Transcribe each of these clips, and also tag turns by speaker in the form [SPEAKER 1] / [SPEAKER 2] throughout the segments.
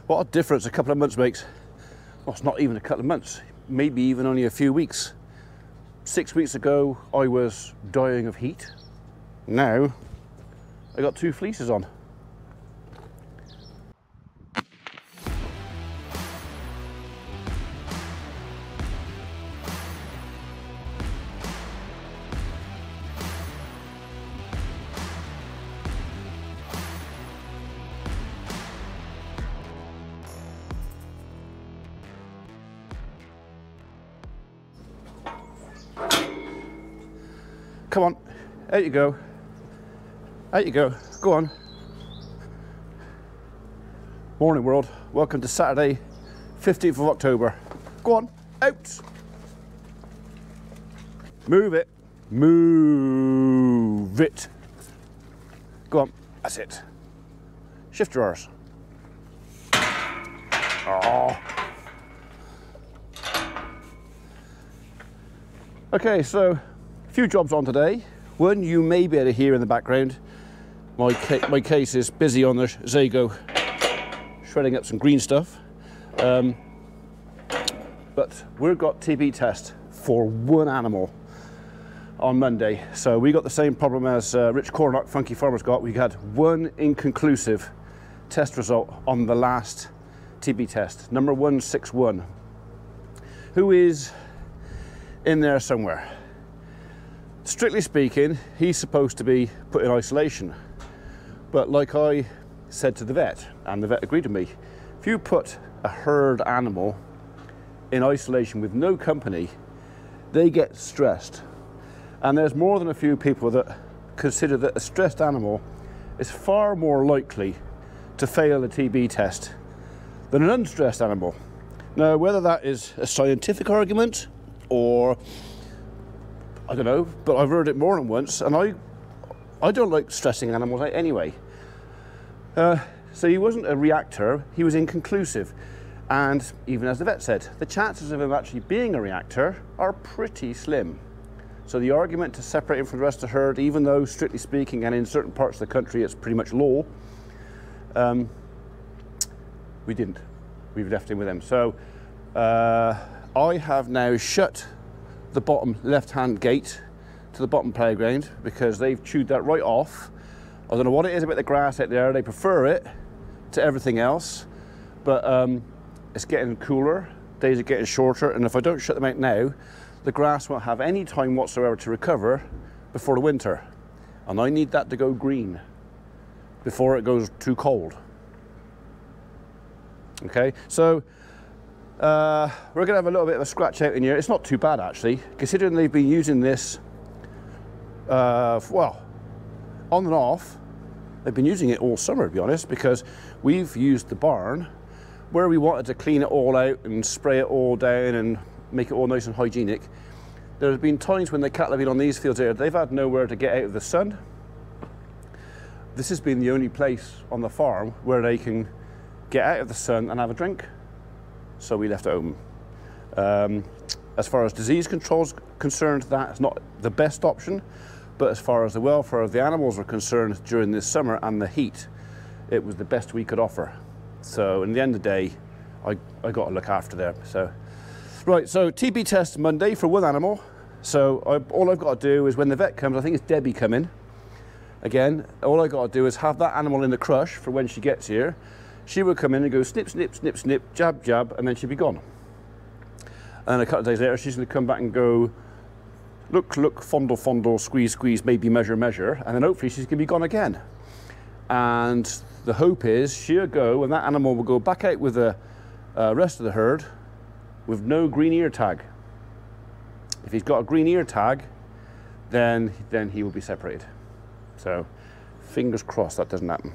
[SPEAKER 1] What a difference a couple of months makes. Well, it's not even a couple of months, maybe even only a few weeks. 6 weeks ago, I was dying of heat. Now, I got 2 fleeces on. Come on, out you go. Out you go, go on. Morning world, welcome to Saturday, 15th of October. Go on, out. Move it, move it. Go on, that's it. Shift your arse. Oh. Okay, so a few jobs on today. One you may be able to hear in the background. My case is busy on the Zago, shredding up some green stuff. But we've got TB test for one animal on Monday. So we got the same problem as Rich Cornock, Funky Farmer's got. We had one inconclusive test result on the last TB test, number 161, who is in there somewhere. Strictly speaking, he's supposed to be put in isolation. But like I said to the vet, and the vet agreed with me, if you put a herd animal in isolation with no company, they get stressed. And there's more than a few people that consider that a stressed animal is far more likely to fail a TB test than an unstressed animal. Now, whether that is a scientific argument or I don't know, but I've heard it more than once, and I don't like stressing animals out anyway. So he wasn't a reactor, he was inconclusive. And even as the vet said, the chances of him actually being a reactor are pretty slim. So the argument to separate him from the rest of the herd, even though strictly speaking and in certain parts of the country it's pretty much law, we didn't. We've left him with him. So I have now shut the bottom left-hand gate to the bottom playground because they've chewed that right off. I don't know what it is about the grass out there. They prefer it to everything else, but it's getting cooler, days are getting shorter, and if I don't shut them out now, the grass won't have any time whatsoever to recover before the winter. And I need that to go green before it goes too cold. Okay, so we're going to have a little bit of a scratch out in here. It's not too bad actually, considering they've been using this, well, on and off. They've been using it all summer, to be honest, because we've used the barn where we wanted to clean it all out and spray it all down and make it all nice and hygienic. There have been times when the cattle have been on these fields here, they've had nowhere to get out of the sun. This has been the only place on the farm where they can get out of the sun and have a drink. So we left it open. As far as disease control is concerned, that's not the best option, but as far as the welfare of the animals are concerned during this summer and the heat, it was the best we could offer. So in the end of the day, I got to look after them. So, right, so TB test Monday for one animal. So all I've got to do is when the vet comes, I think it's Debbie coming, again, all I've got to do is have that animal in the crush for when she gets here. She would come in and go snip, snip, snip, snip, jab, jab, and then she'd be gone. And a couple of days later, she's going to come back and go, look, look, fondle, fondle, squeeze, squeeze, maybe measure, measure, and then hopefully she's going to be gone again. And the hope is she'll go, and that animal will go back out with the rest of the herd with no green ear tag. If he's got a green ear tag, then he will be separated. So, fingers crossed that doesn't happen.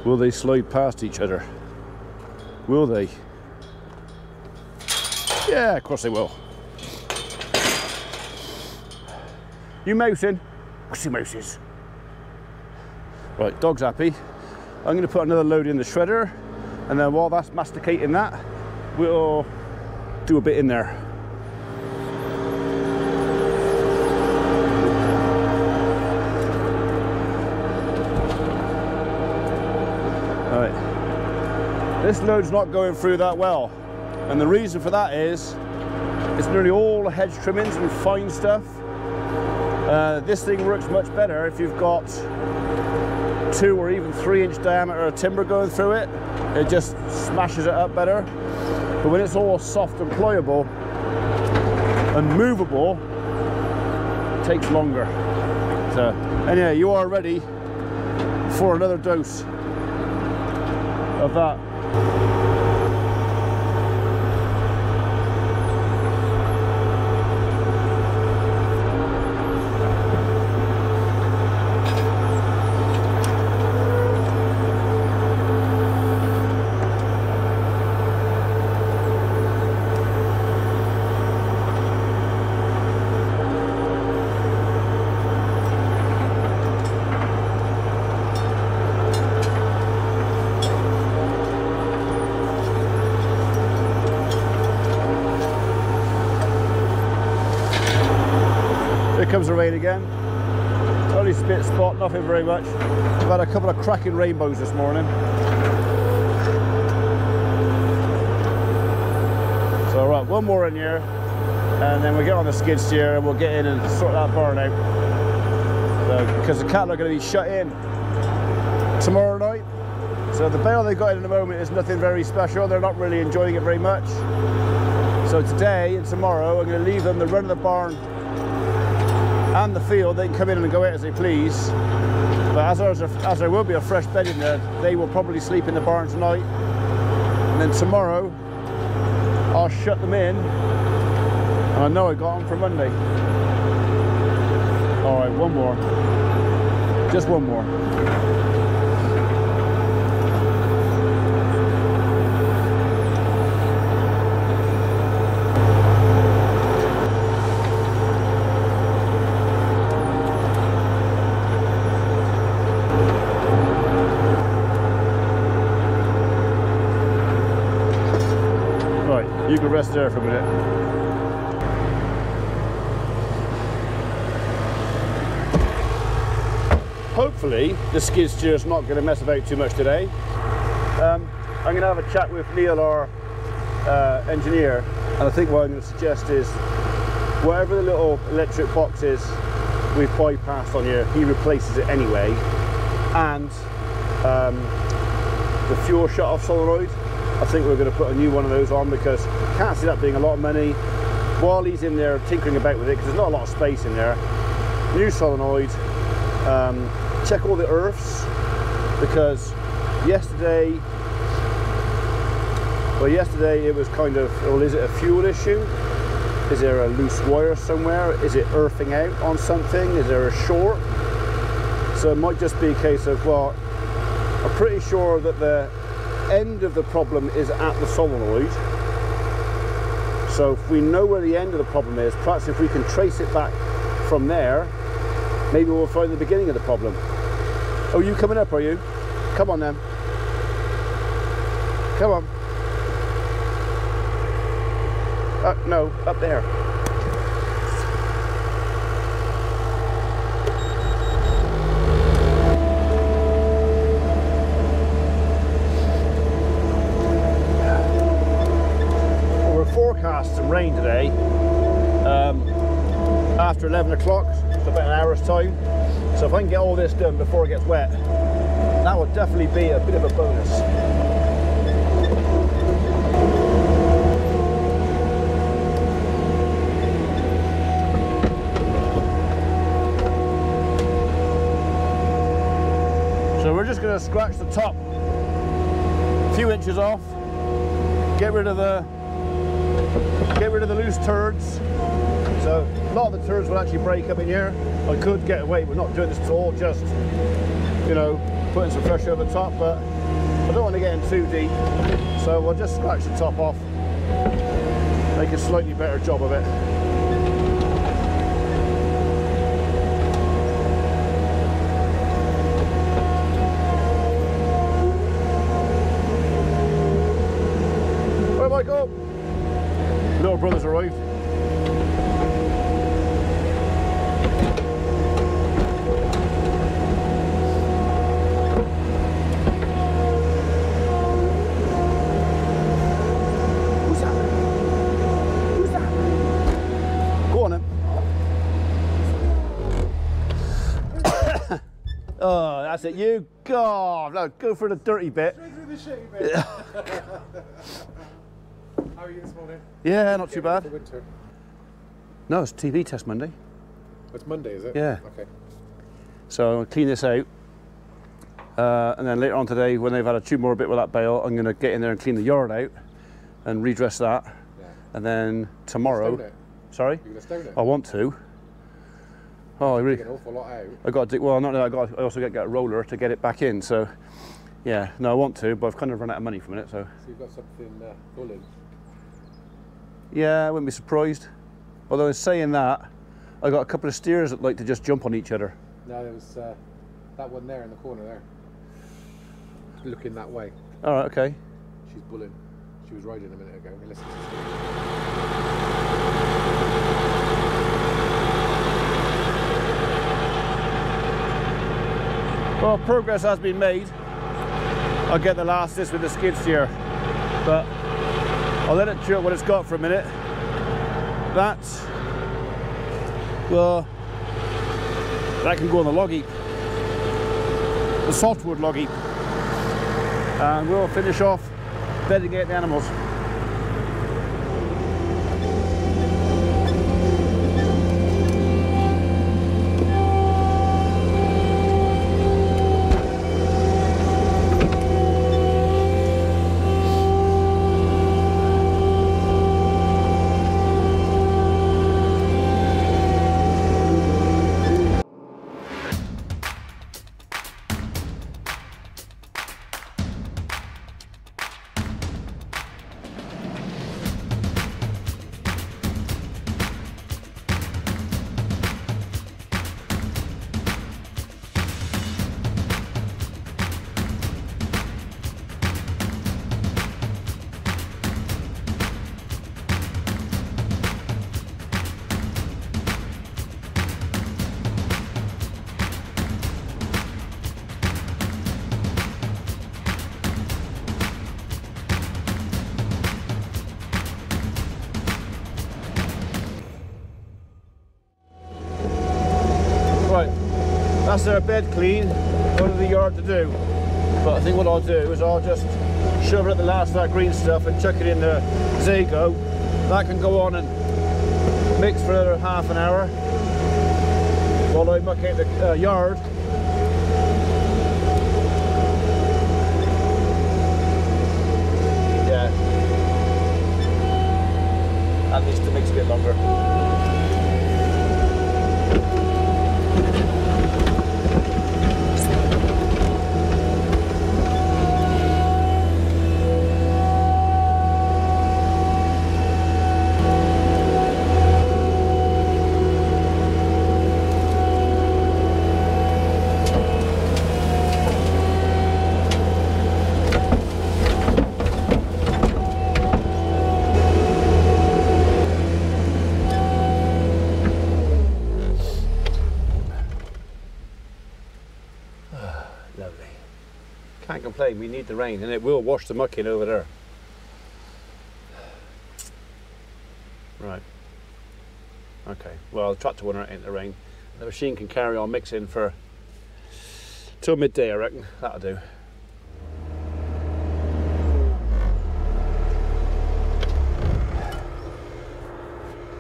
[SPEAKER 1] Will they slide past each other? Will they? Yeah, of course they will. You mousing? What's your mouses? Right, dog's happy. I'm going to put another load in the shredder, and then while that's masticating that, we'll do a bit in there. This load's not going through that well. And the reason for that is, it's nearly all hedge trimmings and fine stuff. This thing works much better if you've got 2 or even 3 inch diameter of timber going through it. It just smashes it up better. But when it's all soft and pliable and movable, it takes longer. So anyway, you are ready for another dose of that. Comes the rain again. Only spit spot, nothing very much. I've had a couple of cracking rainbows this morning. So right, one more in here, and then we'll get on the skid steer and we'll get in and sort that barn out. So, because the cattle are going to be shut in tomorrow night. So the bale they've got in the moment is nothing very special. They're not really enjoying it very much. So today and tomorrow I'm going to leave them the run of the barn and the field. They can come in and go out as they please, but as there will be a fresh bed in there, they will probably sleep in the barn tonight, and then tomorrow I'll shut them in, and I know I got them for Monday. All right, one more, just one more. You can rest there for a minute. Hopefully the skid steer is not going to mess about too much today. I'm going to have a chat with Neil, our engineer, and I think what I'm going to suggest is whatever the little electric box is we've bypassed on here, he replaces it anyway, and the fuel shut-off solenoid, I think we're going to put a new one of those on, because I can't see that being a lot of money while he's in there tinkering about with it, because there's not a lot of space in there. New solenoid. Check all the earths, because yesterday it was kind of, well, is it a fuel issue? Is there a loose wire somewhere? Is it earthing out on something? Is there a short? So it might just be a case of, well, I'm pretty sure that the end of the problem is at the solenoid. So if we know where the end of the problem is, perhaps if we can trace it back from there, maybe we'll find the beginning of the problem. Oh, you coming up, are you? Come on then. Come on. No, up there. Forecast some rain today after 11 o'clock, so about an hour's time. So if I can get all this done before it gets wet, that would definitely be a bit of a bonus. So we're just going to scratch the top a few inches off, get rid of the loose turds. So a lot of the turds will actually break up in here. I could get away with not doing this at all, just, you know, putting some pressure over the top, but I don't want to get in too deep, so we'll just scratch the top off, make a slightly better job of it. Where Michael? Little brother's arrived. That's it. You go. No, go for the dirty bit.
[SPEAKER 2] Straight through the shitty bit. How are you this morning?
[SPEAKER 1] Yeah, not too bad.
[SPEAKER 2] For winter.
[SPEAKER 1] No, it's TV test Monday.
[SPEAKER 2] It's Monday, is it?
[SPEAKER 1] Yeah.
[SPEAKER 2] Okay.
[SPEAKER 1] So I'll clean this out. And then later on today, when they've had a chew more bit with that bale, I'm going to get in there and clean the yard out and redress that.
[SPEAKER 2] Yeah.
[SPEAKER 1] And then tomorrow.
[SPEAKER 2] Stone it.
[SPEAKER 1] Sorry?
[SPEAKER 2] You're going to stone it?
[SPEAKER 1] I want to. Oh, I really.
[SPEAKER 2] Dig an awful lot out.
[SPEAKER 1] I got to dig. Well, not that. I also got to get a roller to get it back in. So, yeah, no, I want to, but I've kind of run out of money from it. So.
[SPEAKER 2] So you've got something bulling.
[SPEAKER 1] Yeah, I wouldn't be surprised. Although in saying that, I got a couple of steers that like to just jump on each other.
[SPEAKER 2] No, there was that one there in the corner there. Looking that way.
[SPEAKER 1] All right, okay.
[SPEAKER 2] She's bulling. She was riding a minute ago. Listen.
[SPEAKER 1] Well, progress has been made. I'll get the last disc with the skid steer, but I'll let it chew up what it's got for a minute. That's, well, that can go on the log heap, the saltwood log heap, and we'll finish off bedding out the animals. That's their bed clean, out of the yard to do. But I think what I'll do is I'll just shove it at the last of that green stuff and chuck it in the Zago. That can go on and mix for another half an hour while I muck out the yard. Yeah, at least it makes a bit longer. Lovely. Can't complain, we need the rain and it will wash the muck in over there. Right. Okay, well the tractor won't enter the rain. The machine can carry on mixing for till midday I reckon, that'll do.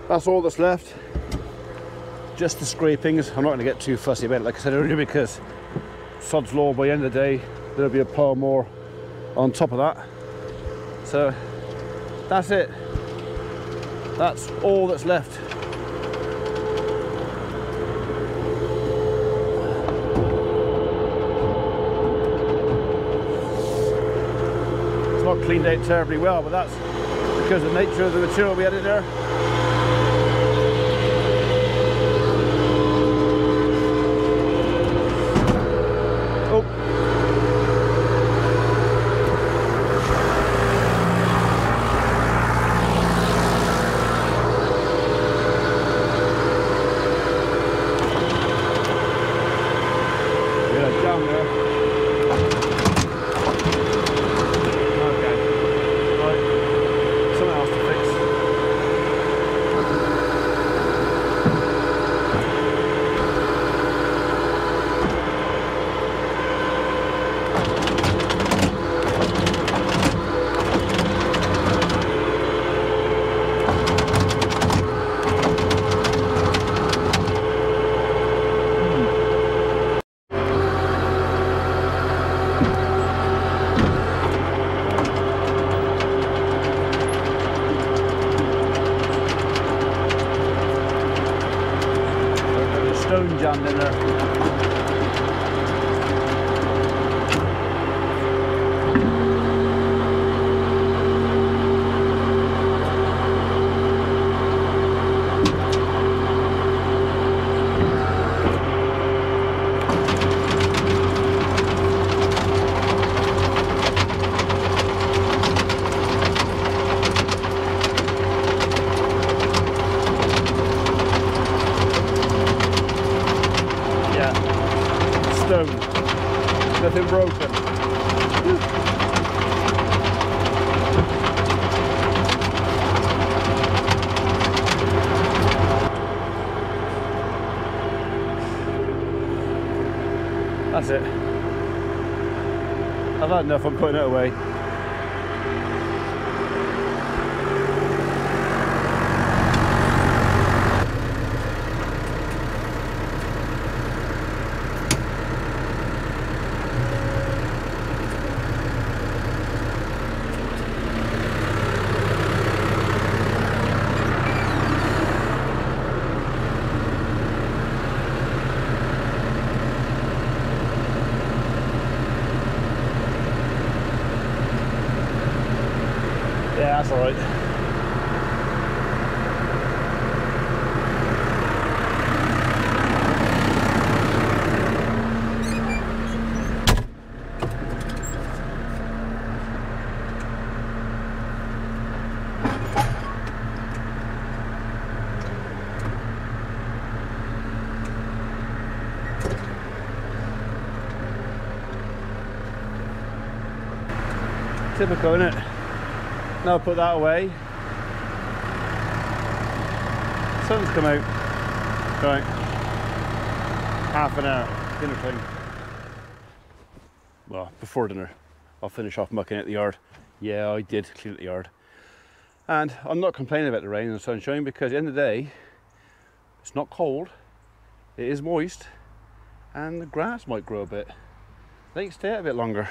[SPEAKER 1] That's all that's left. Just the scrapings. I'm not going to get too fussy about it like I said earlier because sod's law, by the end of the day there'll be a pile more on top of that. So that's it. That's all that's left. It's not cleaned out terribly well, but that's because of the nature of the material we had in there. stone jammed in there. Nothing broken. That's it. I've had enough, I'm putting it away. Yeah, that's all right. Typical, isn't it? Now put that away. Sun's come out. Right. Half an hour. Dinner time. Well, before dinner. I'll finish off mucking at the yard. Yeah, I did clean at the yard. And I'm not complaining about the rain and the sunshine because at the end of the day, it's not cold. It is moist. And the grass might grow a bit. They can stay out a bit longer.